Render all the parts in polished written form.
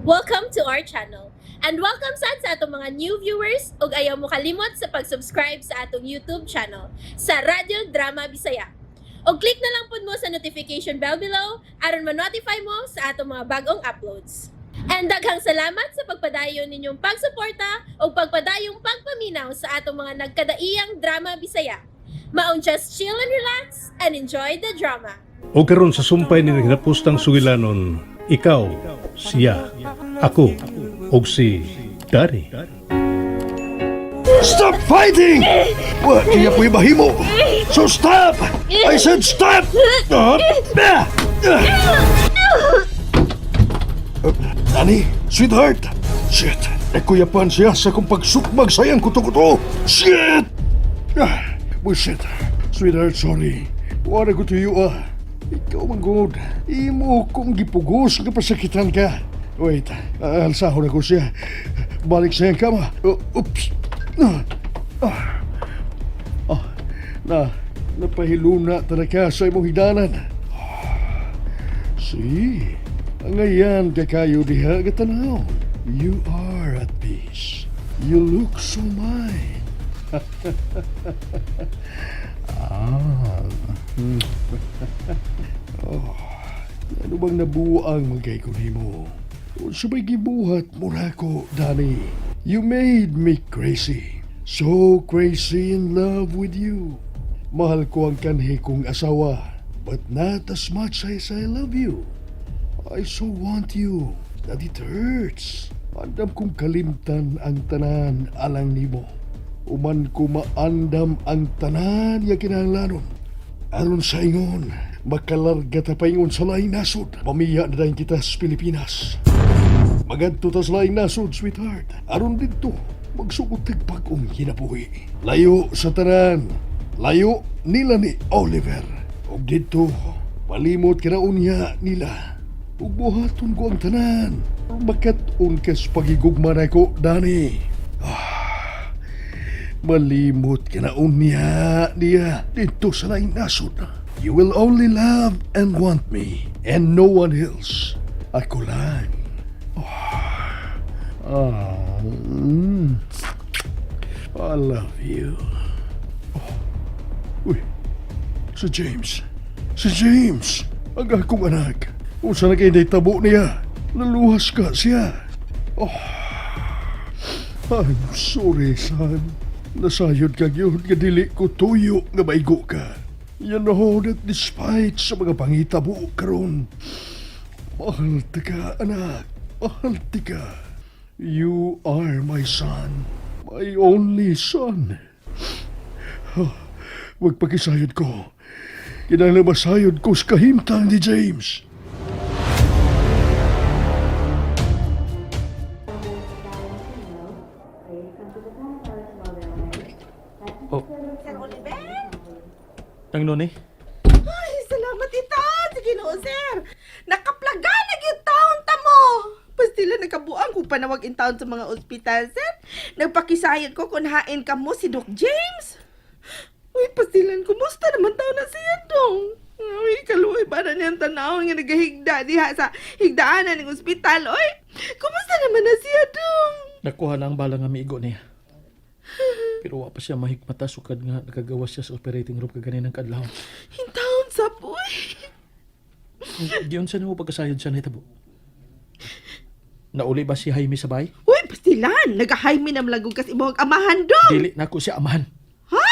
Welcome to our channel. And welcome sa atong mga new viewers ug ayaw mo kalimot sa pag-subscribe sa atong YouTube channel sa Radio Drama Bisaya. O click na lang pud mo sa notification bell below aron ma-notify mo sa atong mga bagong uploads. And daghang salamat sa pagpadayon ninyong pagsuporta o pagpadayong pagpaminaw sa atong mga nagkadaiyang drama Bisaya. Maong just chill and relax and enjoy the drama. O karon sa sumpay ni naginapustang sugilanon, ikaw, siya, ako, og si Dari. Stop fighting! What kaya po ibahimo? So stop! I said stop! Nani, sweetheart! Shit! Nagkuyapan siya sa kong pagsukbag sayang kuto-kuto! Shit! Bullshit! Sweetheart, sorry. Wala ko to you Ikaw manggod. Imo kong gipugos nga pasakitan ka. Wait, alsahon ako siya. Balik sa iyang kama. Oops! Napahiluna talaga sa imong hidanan. See? Ngayon kakayo diha gatanaw. You are at peace. You look so mine. Ano bang nabuang magay ko nimo? Sabay gibuhat mo na ko, Danny. You made me crazy. So crazy in love with you. Mahal ko ang kanhi kong asawa, but not as much as I love you. I so want you that it hurts. Andam kong kalimtan ang tanan alang nimo. Uman ko maandam ang tanan ya kinahanglanon. Aron sa ingon, makalarga ta paingon sa laing nasod. Pamiya na dahin kita sa Pilipinas. Magadto ta sa laing nasod, sweetheart. Aron dito, magsukot tigpag-ong kinabuhi. Layo sa tanan. Layo nila ni Oliver. Og dito, palimot kinaunya nila. Ug buhaton ko ang tanan. Makat-on kas pagigugma na ko, Danny. Malimot kinaunya niya dito sa laing nasod. You will only love and want me and no one else. Ako lang. I love you. Uy, si James. Si James. Ang akong anak. Kung saan nag-inday tabo niya, naluhas ka siya. I'm sorry, son. Nasayod ka yun, nga dili ko tuyo nga maigo ka. You know that despite sa mga pangitabo karon, mahal tika, anak. Mahal tika. You are my son. My only son. Wag pakisayod ko. Kinahanglan masayod ko sa kahimtang ni James. Sir Oliver? Nang nun eh? Ay, salamat ito! Sige no, sir! Nakaplaga na yung taon ta mo! Pastila nagkabuang kung panawag in taon sa mga ospital, sir. Nagpakisayad ko kung hain ka mo si Doc James. Uy, pastilan, kumusta naman taon na siya, dong? Uy, kaluoy ba na niyang tanaw nga nagahigda diha sa higdaanan ng ospital, oy? Kumusta naman na siya, dong? Nakuha na ang bala nga miigo niya. Pero wa pa siya mahigmata sukad nga nakagawas siya sa operating room kaganinang kadlaw. Hintawon sa boy. Diyon sa nimo pagkasayod siya na hitabo. Nauli ba si Jaime sa bay? Uy, pastilan! Nagahaymi na malagog kas imong amahan, dong! Dili na ko siya amahan. Ha?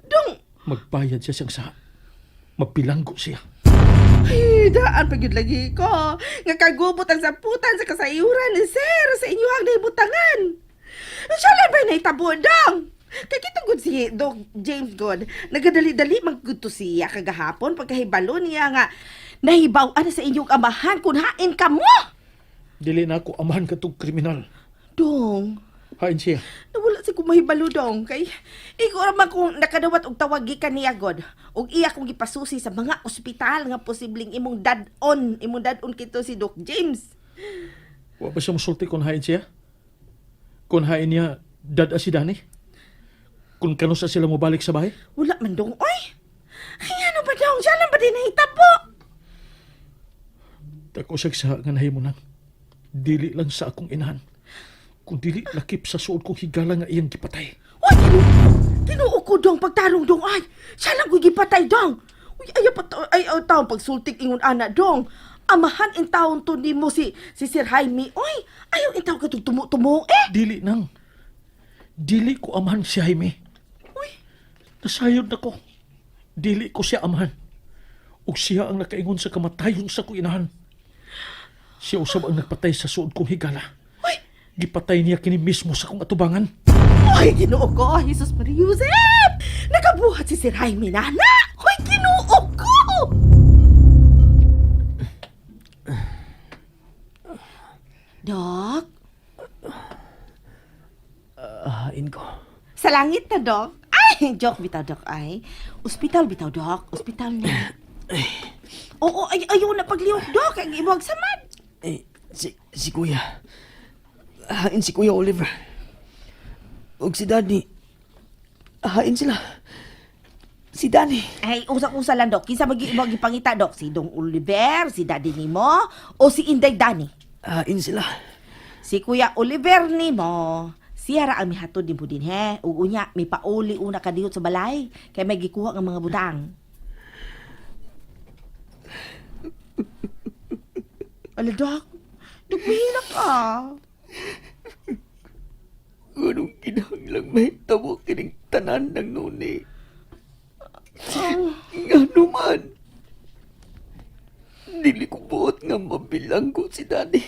Dong! Magbayad siya siyang sa... Magbilanggo siya. Ay, daan pag yun lagi ko. Nga kagubot ang saputan sa kasayuran ni sir sa inyuhang naibutangan. Siya lang ba naitabo, dong? Kakita good si Doc James God. Nagadali-dali magguto siya kagahapon pagkahibalo niya nga nahibaw ana sa inyong amahan kung hain ka mo. Dili na ako amahan katong kriminal. Dong, Hain siya. nawala si kumahibalo, dong. Kay, ikaw raman kung nakadawat og tawagi ka niya, God. Og iya kong gipasusi sa mga ospital nga posibleng imong dad-on. Imong dad-on kito si Doc James. Wa ba siya musulti kung hain siya? Kung hain niya, dad si Dani? Kung kanusa sila mo balik sa bahay? Wala man, dong. Oy! Ay, ano ba, dong? Siya lang ba din nahitabo? Dako siya sa nga nahimo nang. Dili lang sa akong inahan. Kung dili lakip sa suod kong higala nga iyang gipatay. Uy, tinuo ko dong pagtarong dong ay. Siya lang ko'y gipatay dong. Uy, ayaw taong pagsultik ingon ana dong. Amahan in taon to ni mo si Sir Jaime. Uy, ayaw in taon ka tumo-tumo eh. Dili nang. Dili ko amahan si Jaime. Uy, Nasayod na ko. Dili ko siya amahan. Ug siya ang nakaingon sa kamatayon sa ko inahan. Siya usab ang nagpatay sa suod kong higala. uy, Gipatay niya kini mismo sa kong atubangan. uy, Ginoo ko, Jesus Maria Joseph. Nakabuhat si Sir Jaime nana. Uy, Ginoo ko. Dok, Hain ko. sa langit na, Dok. Ay, joke bitaw, Dok, ay. Ospital bitaw, Dok. Ospital na. Oo, ayaw na pagliyok, Dok. Ang iwag samad. Si Kuya. Hain si Kuya Oliver. Og si Daddy. Hain sila. Si Danny. Ay, usak-usa lang, Dok. Kinsa mag-iwag ipangita, Dok? Si Dong Oliver, si Daddy nimo, o si Inday Danny? Hain sila. Si Kuya Oliver nimo, siya ra ang mihatod ni Budin, he. Unya, may pauli una ka dihot sa balay. Kaya may gikuha ng mga butang. Ala, Dok. Dok, mahila ka. Anong kinahanglang mahitabo kining tanan ng nuni. Nga naman. Dili ko buot nga mabilang ko si Daddy.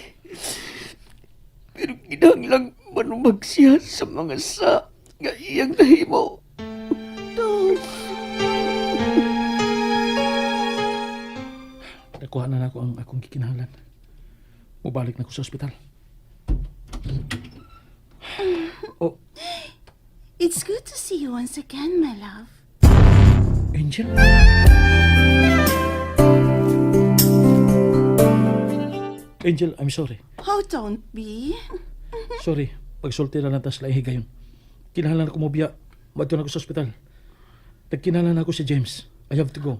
Pero kinahanglang manumag siya sa mga sa nga iyang nahimo. Dok. Nakuha na ako ang akong kikinahanglan. Mubalik na ko sa ospital. Oh, It's good to see you once again, my love. Angel? Angel, I'm sorry. Oh, don't be. Sorry. Pagsulti na lang tas laihi gayon. Kinahanglan ko mo biya. Madto na ko sa ospital. Nagkinahanglan ako si James. I have to go.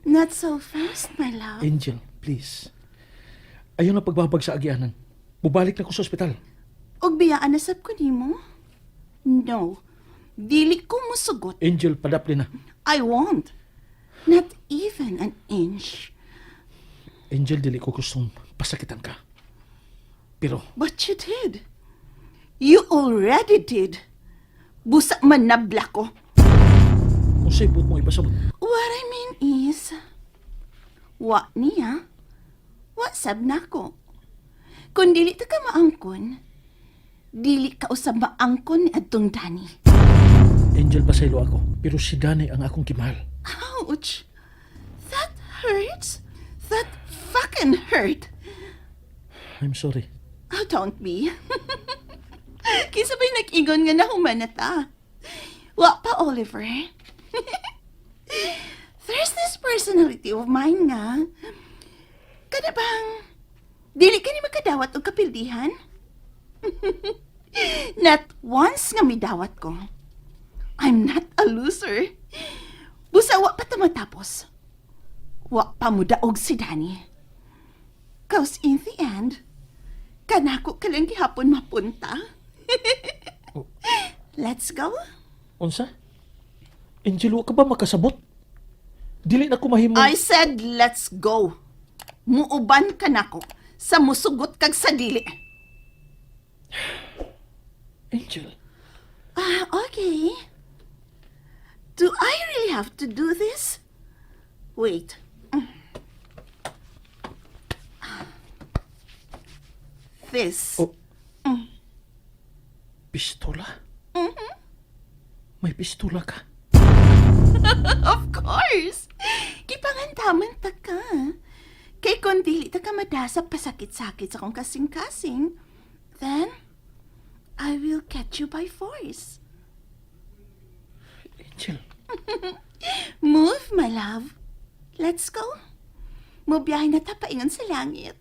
Not so fast, my love. Angel, please. Ayaw na pagbabag sa agianan. Mubalik na ko sa ospital. Og biyaan na sab ko nimo? No. Dili ko musugot. Angel, padapli na. I won't. Not even an inch. Angel, dili ko gustong pasakitan ka. Pero, But you did. You already did. Busa man nabla ko. kung sa'yo mo ipasabot. What I mean is, wa niya, wa sab na ko. Kung dili ta ka maangkon, dili ka usab maangkon ni adtong Danny. Angel, pasaylo ako. Pero si Danny ang akong kimahal. Ouch! That hurts. That fucking hurt. I'm sorry. Oh, don't be. Kisa ba'y nag-ingon nga na humanata? Wa pa, Oliver. There's this personality of mine nga. Kada bang, dili ka ni magkadawat o kapildihan? Not once nga midawat ko. I'm not a loser. Busa wa pa ta matapos. Wa pa mo daog si Danny. Cause in the end, kanako ka lang gihapon mapunta. Let's go? Unsa? Angel, wa ka ba makasabot? Dili na ko mahimo. I said let's go. Muuban ka nako sa musugot kag sa dili. Angel, Okay. Do I really have to do this? Wait. This. Oh. Pistola? May pistola ka? Of course! Kipangantaman ta ka. Kay kung dili ta ka madasa pasakit-sakit sa kong kasing-kasing, then, I will catch you by force. Angel, Move, my love. Let's go. Mubiyahin na ta paingon sa langit.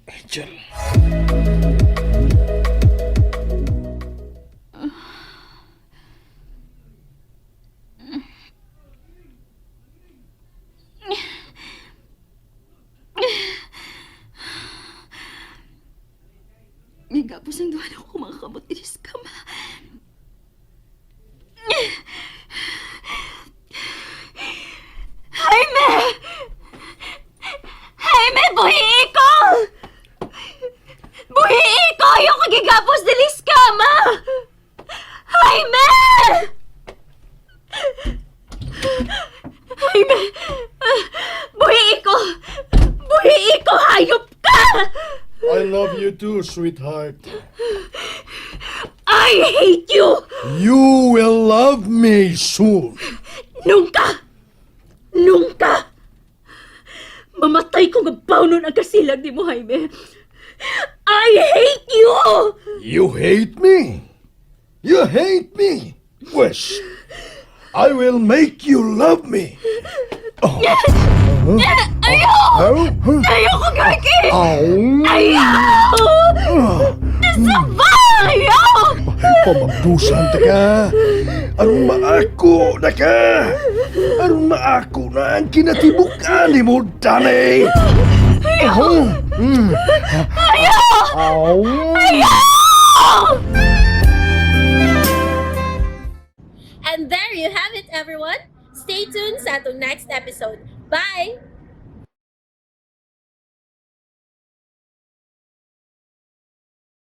Angel. May gapos ang duha na ko mga kamot inis ka ma. Jaime! Jaime, buhi ko! Buhi ko! Ayaw kagigapos dilis ka ma! Jaime! Jaime! Buhi ko! Buhi ko! Hayop ka! I love you too, sweetheart. I hate you! You will love me soon. Nunca! Nunca! Mamatay ko magpaunon ang kasilag ni mo, Jaime. I hate you! You hate me? You hate me? Pues, I will make you love me. Oh. Ayaw! Huh? Ayaw ko, Gaki! Oh. Ayaw! Saba! Ayaw! Pamabdusan ta ka. Aron maako na ka. Aron maako na ang kinatibukan ni mo, Danny. Ayaw! Ayaw! And there you have it, everyone. Stay tuned sa atong next episode. Bye!